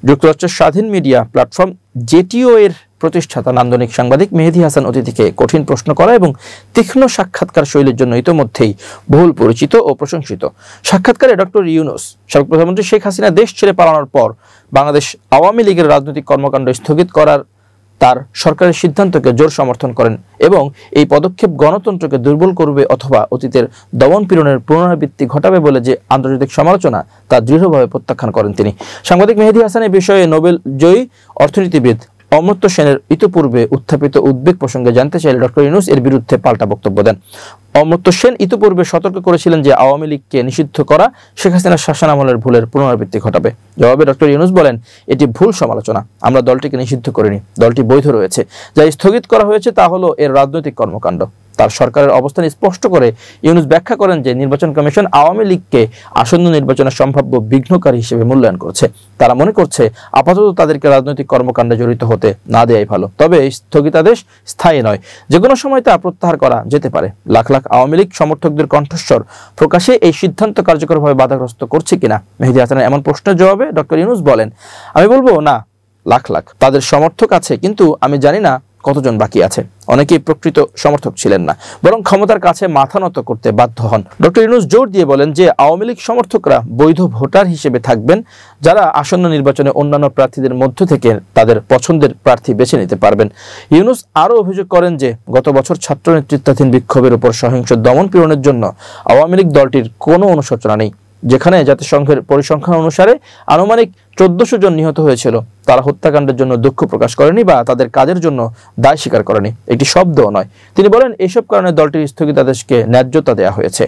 যুক্তরাষ্ট্রের স্বাধীন media platform JTO এর প্রতিষ্ঠাতা নান্দনিক সাংবাদিক মেহেদী হাসান অতিথিকে কঠিন প্রশ্ন করা এবং তীক্ষ্ণ সাক্ষাৎকার শৈলীর জন্য ইতোমধ্যেই বহুল পরিচিত ও প্রশংসিত। সাক্ষাৎকারে ডক্টর ইউনূস সাবেক প্রধানমন্ত্রী শেখ হাসিনা দেশ ছেড়ে পালানোর পর বাংলাদেশ আওয়ামী লীগের রাজনৈতিক কর্মকাণ্ড স্থগিত করার তার সরকারের সিদ্ধান্তকে জোর সমর্থন করেন এবং এই পদক্ষেপ গণতন্ত্রকে দুর্বল করবে অথবা অতীতের দমন পীড়নের পুনরাবৃত্তি ঘটাবে বলে যে আন্তর্জাতিক সমালোচনা তা দৃঢ়ভাবে প্রত্যাখ্যান করেন তিনি। সাংবাদিক মেহেদী হাসান এই বিষয়ে নোবেল জয়ী অর্থনীতিবিদ অমর্ত্য সেনের ইতিপূর্বে উত্থাপিত উদ্বেগ প্রসঙ্গে জানতে চাইলে ডক্টর ইউনূস এর বিরুদ্ধে পাল্টা বক্তব্য দেন। অমর্ত্য সেন ইতিপূর্বে সতর্ক করেছিলেন যে আওয়ামী লীগকে নিষিদ্ধ করা শেখ হাসিনার শাসনামলের ভুলের পুনরাবৃত্তি ঘটাবে। জবাবে ডক্টর ইউনূস বলেন, এটি ভুল সমালোচনা। আমরা দলটিকে নিষিদ্ধ করিনি, দলটি বৈধ রয়েছে। যা স্থগিত করা হয়েছে তা হলো এর রাজনৈতিক কর্মকাণ্ড। তার সরকারের অবস্থান স্পষ্ট করে ইউনূস ব্যাখ্যা করেন যে নির্বাচন কমিশন আওয়ামী লীগকে আসন্ন নির্বাচনের সম্ভাব্য বিঘ্নকারী হিসেবে মূল্যায়ন করছে। তারা মনে করছে আপাতত তাদেরকে রাজনৈতিক কর্মকাণ্ডে জড়িত হতে না দেয়াই ভালো। তবে স্থগিতাদেশ স্থায়ী নয়, যে কোনো সময় তা প্রত্যাহার করা যেতে পারে। লাখ লাখ আওয়ামী লীগ সমর্থকদের কণ্ঠস্বর প্রকাশে এই সিদ্ধান্ত কার্যকরভাবে বাধাগ্রস্ত করছে কিনা মেহেদী হাসানের এমন প্রশ্নের জবাবে ডক্টর ইউনূস বলেন, আমি বলবো না, লাখ লাখ তাদের সমর্থক আছে, কিন্তু আমি জানি না কতজন বাকি আছে। অনেকেই প্রকৃত সমর্থক ছিলেন না, বরং ক্ষমতার কাছে মাথা নত করতে বাধ্য হন। ডক্টর ইউনূস জোর দিয়ে বলেন যে আওয়ামী লীগ সমর্থকরা বৈধ ভোটার হিসেবে থাকবেন, যারা আসন্ন নির্বাচনে অন্যান্য প্রার্থীদের মধ্য থেকে তাদের পছন্দের প্রার্থী বেছে নিতে পারবেন। ইউনূস আরও অভিযোগ করেন যে গত বছর ছাত্র নেতৃত্বাধীন বিক্ষোভের উপর সহিংস দমন পীড়নের জন্য আওয়ামী লীগ দলটির কোনো অনুশোচনা নেই। যেখানে জাতিসংঘের পরিসংখ্যান অনুসারে আনুমানিক 1400 জন নিহত হয়েছিল, তারা হত্যাকাণ্ডের জন্য দুঃখ প্রকাশ করেনি বা তাদের কাজের জন্য দায় স্বীকার করেনি, একটি শব্দও নয়। তিনি বলেন, এসব কারণে দলটির স্থগিতাদেশকে ন্যায্যতা দেওয়া হয়েছে।